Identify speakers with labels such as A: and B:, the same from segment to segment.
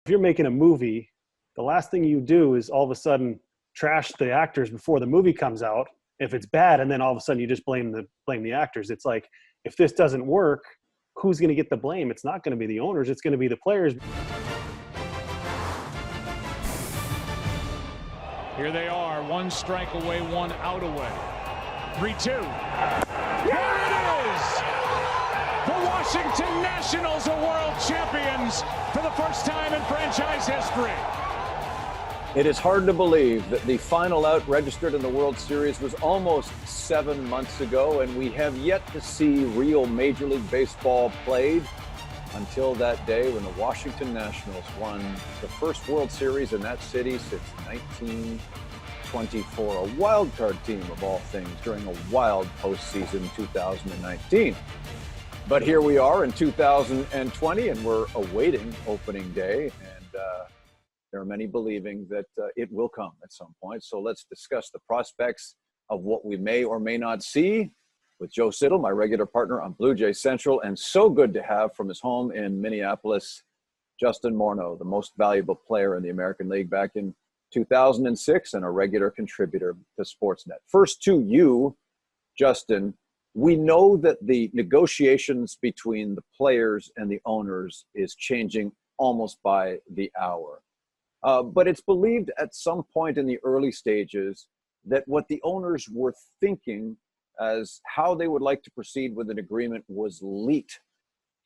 A: if you're making a movie, the last thing you do is all of a sudden trash the actors before the movie comes out if it's bad, and then all of a sudden you just blame the actors. It's like, if this doesn't work, who's going to get the blame? It's not going to be the owners, it's going to be the players.
B: Here they are, one strike away, one out away. 3-2. Here it is! The Washington Nationals are world champions for the first time in franchise history.
C: It is hard to believe that the final out registered in the World Series was almost 7 months ago, and we have yet to see real Major League Baseball played until that day when the Washington Nationals won the first World Series in that city since 1924. A wild card team of all things during a wild postseason 2019. But here we are in 2020, and we're awaiting opening day, and there are many believing that it will come at some point. So let's discuss the prospects of what we may or may not see with Joe Siddall, my regular partner on Blue Jay Central, and so good to have from his home in Minneapolis, Justin Morneau, the most valuable player in the American League back in 2006 and a regular contributor to Sportsnet. First to you, Justin. We know that the negotiations between the players and the owners is changing almost by the hour. But it's believed at some point in the early stages that what the owners were thinking as how they would like to proceed with an agreement was leaked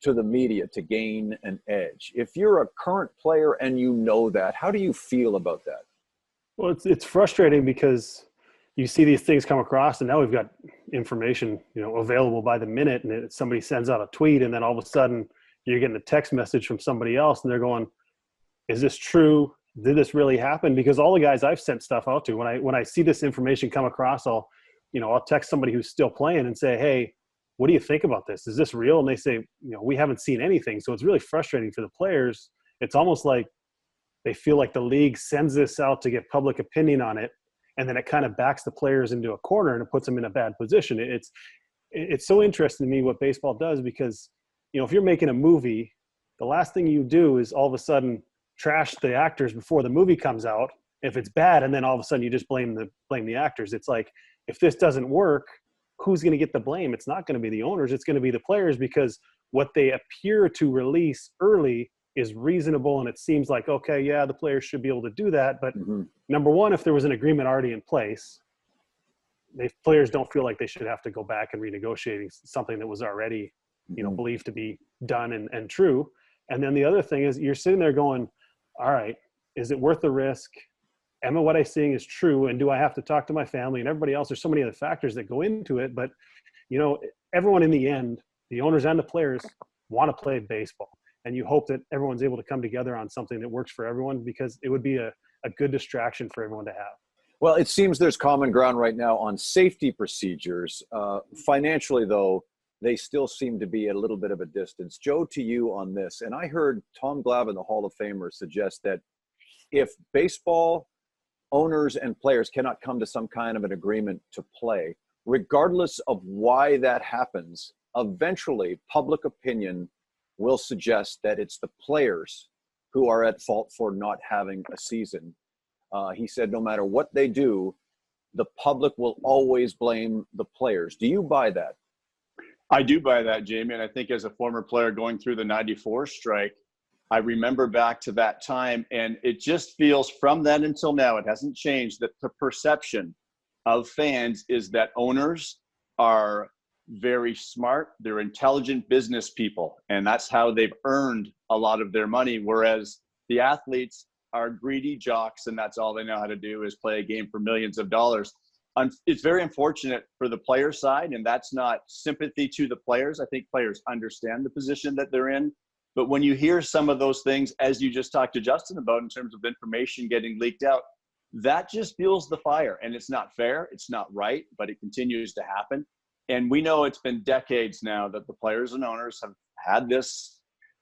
C: to the media to gain an edge. If you're a current player and you know that, how do you feel about that?
A: Well, it's frustrating because you see these things come across, and now we've got information, available by the minute, and somebody sends out a tweet, and then all of a sudden you're getting a text message from somebody else, and they're going, "Is this true? Did this really happen?" Because all the guys I've sent stuff out to, when I see this information come across, I'll text somebody who's still playing and say, "Hey, what do you think about this? Is this real?" And they say, "We haven't seen anything." So it's really frustrating for the players. It's almost like they feel like the league sends this out to get public opinion on it, and then it kind of backs the players into a corner and it puts them in a bad position. It's so interesting to me what baseball does, because if you're making a movie, the last thing you do is all of a sudden trash the actors before the movie comes out if it's bad, and then all of a sudden you just blame the actors. It's like, if this doesn't work, who's going to get the blame? It's not going to be the owners, it's going to be the players, because what they appear to release early is reasonable, and it seems like, okay, yeah, the players should be able to do that. But number one, if there was an agreement already in place, the players don't feel like they should have to go back and renegotiating something that was already believed to be done and true. And then the other thing is, you're sitting there going, all right, is it worth the risk? Am I, what I'm seeing is true? And do I have to talk to my family and everybody else? There's so many other factors that go into it. But, everyone in the end, the owners and the players, want to play baseball. And you hope that everyone's able to come together on something that works for everyone, because it would be a good distraction for everyone to have.
C: Well, it seems there's common ground right now on safety procedures. Financially, though, they still seem to be at a little bit of a distance. Joe, to you on this, and I heard Tom Glavine, the Hall of Famer, suggest that if baseball owners and players cannot come to some kind of an agreement to play, regardless of why that happens, eventually public opinion will suggest that it's the players who are at fault for not having a season. He said no matter what they do, the public will always blame the players. Do you buy that?
D: I do buy that, Jamie. And I think as a former player going through the 94 strike, I remember back to that time, and it just feels from then until now, it hasn't changed, that the perception of fans is that owners are very smart. They're intelligent business people, and that's how they've earned a lot of their money. Whereas the athletes are greedy jocks, and that's all they know how to do is play a game for millions of dollars. It's very unfortunate for the player side, and that's not sympathy to the players. I think players understand the position that they're in. But when you hear some of those things, as you just talked to Justin about in terms of information getting leaked out, that just fuels the fire. And it's not fair, it's not right, but it continues to happen. And we know it's been decades now that the players and owners have had this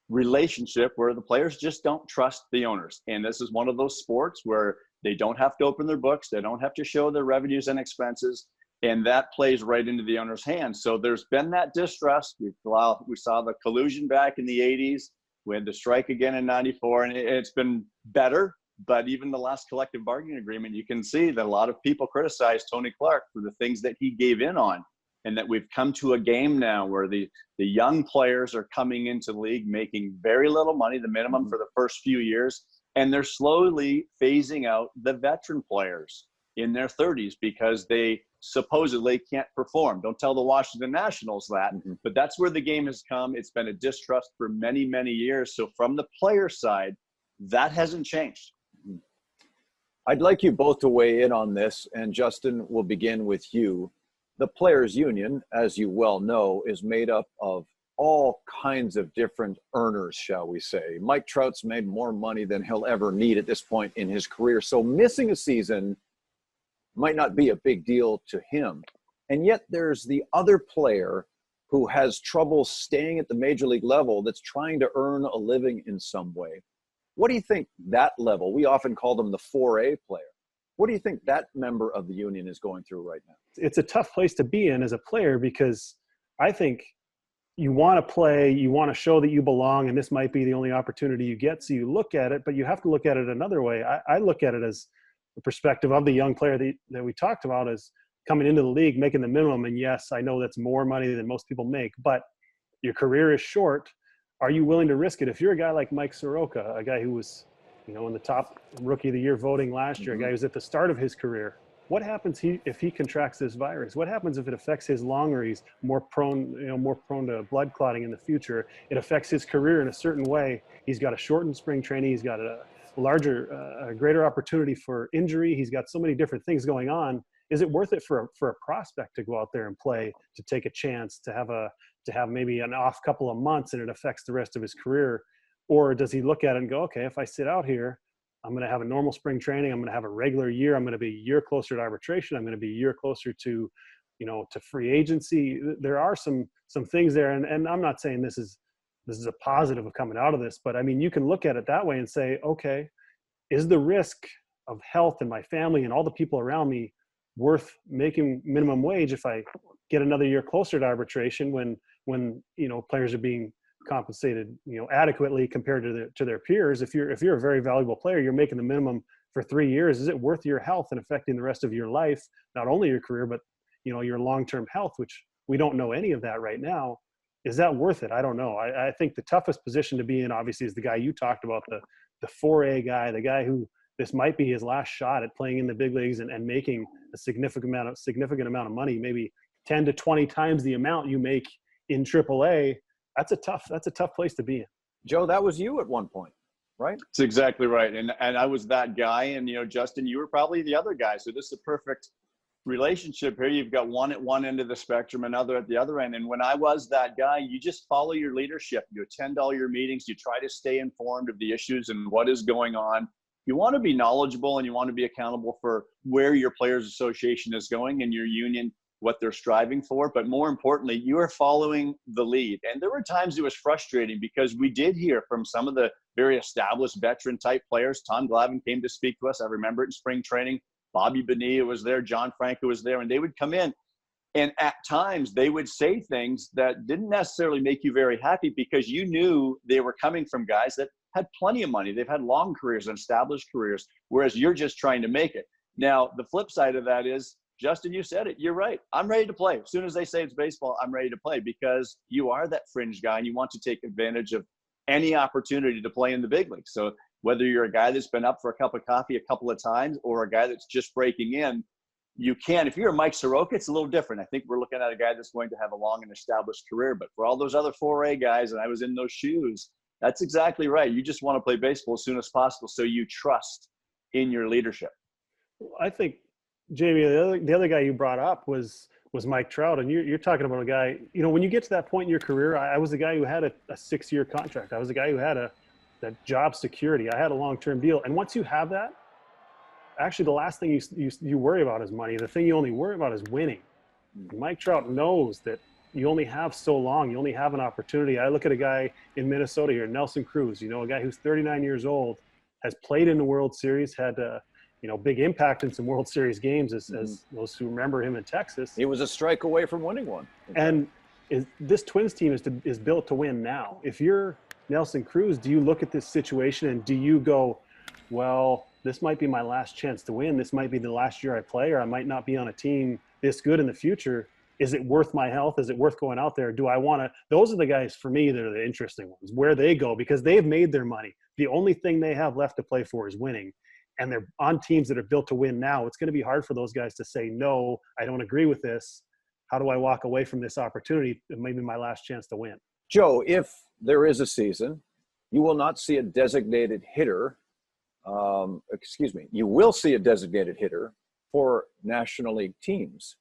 D: relationship where the players just don't trust the owners. And this is one of those sports where they don't have to open their books. They don't have to show their revenues and expenses. And that plays right into the owner's hands. So there's been that distrust. We saw the collusion back in the 80s. We had the strike again in 94, and it's been better. But even the last collective bargaining agreement, you can see that a lot of people criticize Tony Clark for the things that he gave in on, and that we've come to a game now where the young players are coming into the league making very little money, the minimum for the first few years, and they're slowly phasing out the veteran players in their 30s because they supposedly can't perform. Don't tell the Washington Nationals that, but that's where the game has come. It's been a distrust for many, many years. So from the player side, that hasn't changed.
C: I'd like you both to weigh in on this, and Justin, we'll begin with you. The Players Union, as you well know, is made up of all kinds of different earners, shall we say. Mike Trout's made more money than he'll ever need at this point in his career, so missing a season might not be a big deal to him. And yet there's the other player who has trouble staying at the major league level that's trying to earn a living in some way. What do you think that level, we often call them the 4A player, what do you think that member of the union is going through right now?
A: It's a tough place to be in as a player, because I think you want to play, you want to show that you belong, and this might be the only opportunity you get. So you look at it, but you have to look at it another way. I look at it as the perspective of the young player that we talked about, as coming into the league, making the minimum. And yes, I know that's more money than most people make, but your career is short. Are you willing to risk it? If you're a guy like Mike Soroka, a guy who was, in the top rookie of the year voting last year, a guy who's at the start of his career, what happens if he contracts this virus? What happens if it affects his lung, or he's more prone to blood clotting in the future? It affects his career in a certain way. He's got a shortened spring training. He's got a greater opportunity for injury. He's got so many different things going on. Is it worth it for a prospect to go out there and play, to take a chance, to have maybe an off couple of months and it affects the rest of his career? Or does he look at it and go, okay, if I sit out here, I'm going to have a normal spring training, I'm going to have a regular year, I'm going to be a year closer to arbitration, I'm going to be a year closer to free agency. There are some things there, and I'm not saying this is a positive of coming out of this, but I mean, you can look at it that way and say, okay, is the risk of health and my family and all the people around me worth making minimum wage if I get another year closer to arbitration when players are being compensated adequately compared to their peers? If you're a very valuable player, you're making the minimum for 3 years. Is it worth your health and affecting the rest of your life, not only your career, but your long-term health, which we don't know any of that right now? Is that worth it? I don't know. I think the toughest position to be in, obviously, is the guy you talked about, the 4A guy, the guy who this might be his last shot at playing in the big leagues and making a significant amount of money, maybe 10 to 20 times the amount you make in AAA. That's a tough place to be in.
C: Joe, that was you at one point, right?
D: That's exactly right. And I was that guy. And, Justin, you were probably the other guy. So this is a perfect relationship here. You've got one at one end of the spectrum, another at the other end. And when I was that guy, you just follow your leadership. You attend all your meetings. You try to stay informed of the issues and what is going on. You want to be knowledgeable, and you want to be accountable for where your Players Association is going and your union, what they're striving for. But more importantly, you are following the lead. And there were times it was frustrating because we did hear from some of the very established veteran type players. Tom Glavine came to speak to us. I remember it in spring training. Bobby Bonilla was there. John Franco was there. And they would come in, and at times they would say things that didn't necessarily make you very happy, because you knew they were coming from guys that had plenty of money. They've had long careers and established careers, whereas you're just trying to make it. Now, the flip side of that is, Justin, you said it. You're right. I'm ready to play. As soon as they say it's baseball, I'm ready to play, because you are that fringe guy and you want to take advantage of any opportunity to play in the big leagues. So whether you're a guy that's been up for a cup of coffee a couple of times or a guy that's just breaking in, you can. If you're a Mike Soroka, it's a little different. I think we're looking at a guy that's going to have a long and established career. But for all those other 4A guys, and I was in those shoes, that's exactly right. You just want to play baseball as soon as possible, so you trust in your leadership. I
A: think, Jamie, the other guy you brought up was Mike Trout, and you're talking about a guy, when you get to that point in your career, I was the guy who had a 6-year contract. I was the guy who had that job security. I had a long-term deal. And once you have that, actually the last thing you worry about is money. The thing you only worry about is winning. And Mike Trout knows that you only have so long. You only have an opportunity. I look at a guy in Minnesota here, Nelson Cruz, a guy who's 39 years old, has played in the World Series, had big impact in some World Series games, as those who remember him in Texas.
C: He was a strike away from winning one.
A: And this Twins team is built to win now. If you're Nelson Cruz, do you look at this situation and do you go, well, this might be my last chance to win. This might be the last year I play, or I might not be on a team this good in the future. Is it worth my health? Is it worth going out there? Do I want to? Those are the guys for me that are the interesting ones, where they go, because they've made their money. The only thing they have left to play for is winning. And they're on teams that are built to win now. It's going to be hard for those guys to say, no, I don't agree with this. How do I walk away from this opportunity? It may be my last chance to win.
C: Joe, if there is a season, you will not see a designated hitter. You will see a designated hitter for National League teams.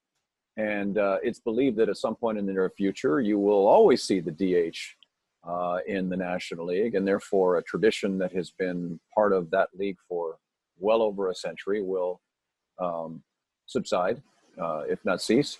C: And it's believed that at some point in the near future, you will always see the DH in the National League. And therefore, a tradition that has been part of that league for well over a century will subside, if not cease.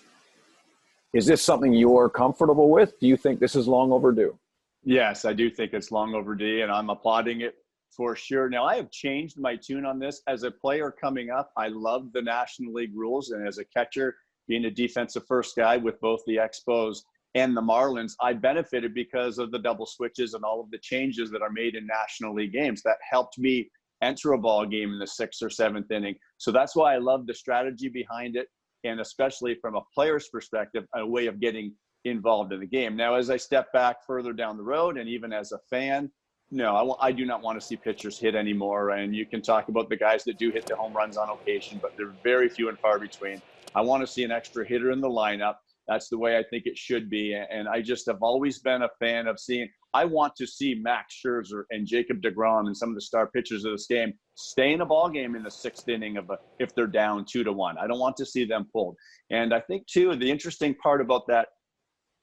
C: Is this something you're comfortable with? Do you think this is long overdue?
D: Yes, I do think it's long overdue, and I'm applauding it for sure. Now, I have changed my tune on this. As a player coming up, I love the National League rules, and as a catcher, being a defensive first guy with both the Expos and the Marlins, I benefited because of the double switches and all of the changes that are made in National League games. That helped me enter a ball game in the 6th or 7th inning. So that's why I love the strategy behind it, and especially from a player's perspective, a way of getting involved in the game. Now, as I step back further down the road, and even as a fan, no, I do not want to see pitchers hit anymore. And you can talk about the guys that do hit the home runs on occasion, but they're very few and far between. I want to see an extra hitter in the lineup. That's the way I think it should be. And I just have always been a fan of seeing – I want to see Max Scherzer and Jacob deGrom and some of the star pitchers of this game stay in a ball game in the 6th inning if they're down 2-1. I don't want to see them pulled. And I think, too, the interesting part about that,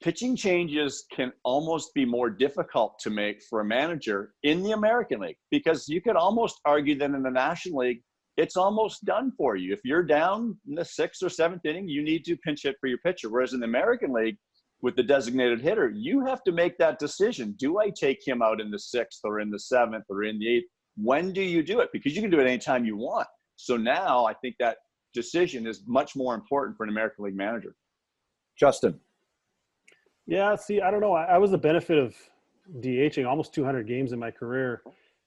D: pitching changes can almost be more difficult to make for a manager in the American League, because you could almost argue that in the National League, it's almost done for you. If you're down in the 6th or 7th inning, you need to pinch hit for your pitcher. Whereas in the American League, with the designated hitter, you have to make that decision. Do I take him out in the 6th or in the 7th or in the 8th? When do you do it? Because you can do it anytime you want. So now I think that decision is much more important for an American League manager.
C: Justin.
A: Yeah, see, I don't know. I was the benefit of DHing almost 200 games in my career,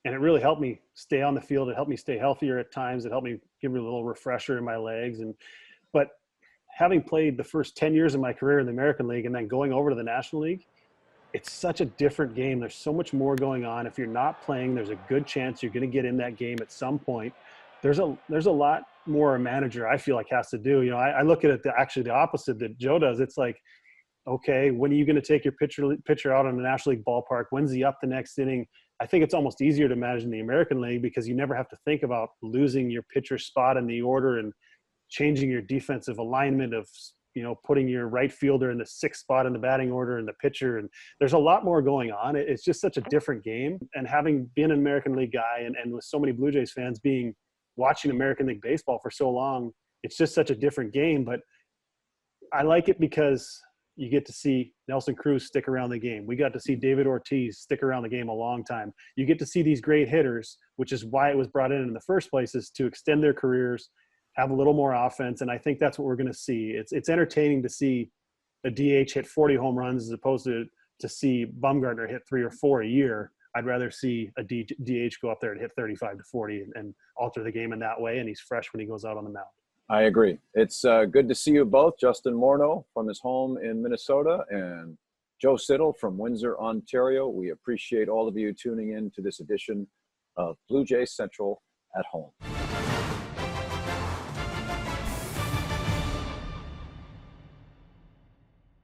A: and it really helped me stay on the field. It helped me stay healthier at times. It helped me give me a little refresher in my legs. But having played the first 10 years of my career in the American League and then going over to the National League, it's such a different game. There's so much more going on. If you're not playing, there's a good chance you're going to get in that game at some point. There's a lot more a manager, I feel like, has to do. You know, I look at it actually the opposite that Joe does. It's like, okay, when are you going to take your pitcher out on the National League ballpark? When's he up the next inning? I think it's almost easier to manage in the American League because you never have to think about losing your pitcher spot in the order and changing your defensive alignment of, you know, putting your right fielder in the 6th spot in the batting order and the pitcher. And there's a lot more going on. It's just such a different game. And having been an American League guy and with so many Blue Jays fans watching American League baseball for so long, it's just such a different game. But I like it because you get to see Nelson Cruz stick around the game. We got to see David Ortiz stick around the game a long time. You get to see these great hitters, which is why it was brought in the first place, is to extend their careers, have a little more offense. And I think that's what we're going to see. It's entertaining to see a DH hit 40 home runs as opposed to see Bumgarner hit 3 or 4 a year. I'd rather see a DH go up there and hit 35 to 40 and alter the game in that way. And he's fresh when he goes out on the mound.
C: I agree. It's good to see you both. Justin Morneau from his home in Minnesota and Joe Siddall from Windsor, Ontario. We appreciate all of you tuning in to this edition of Blue Jays Central at Home.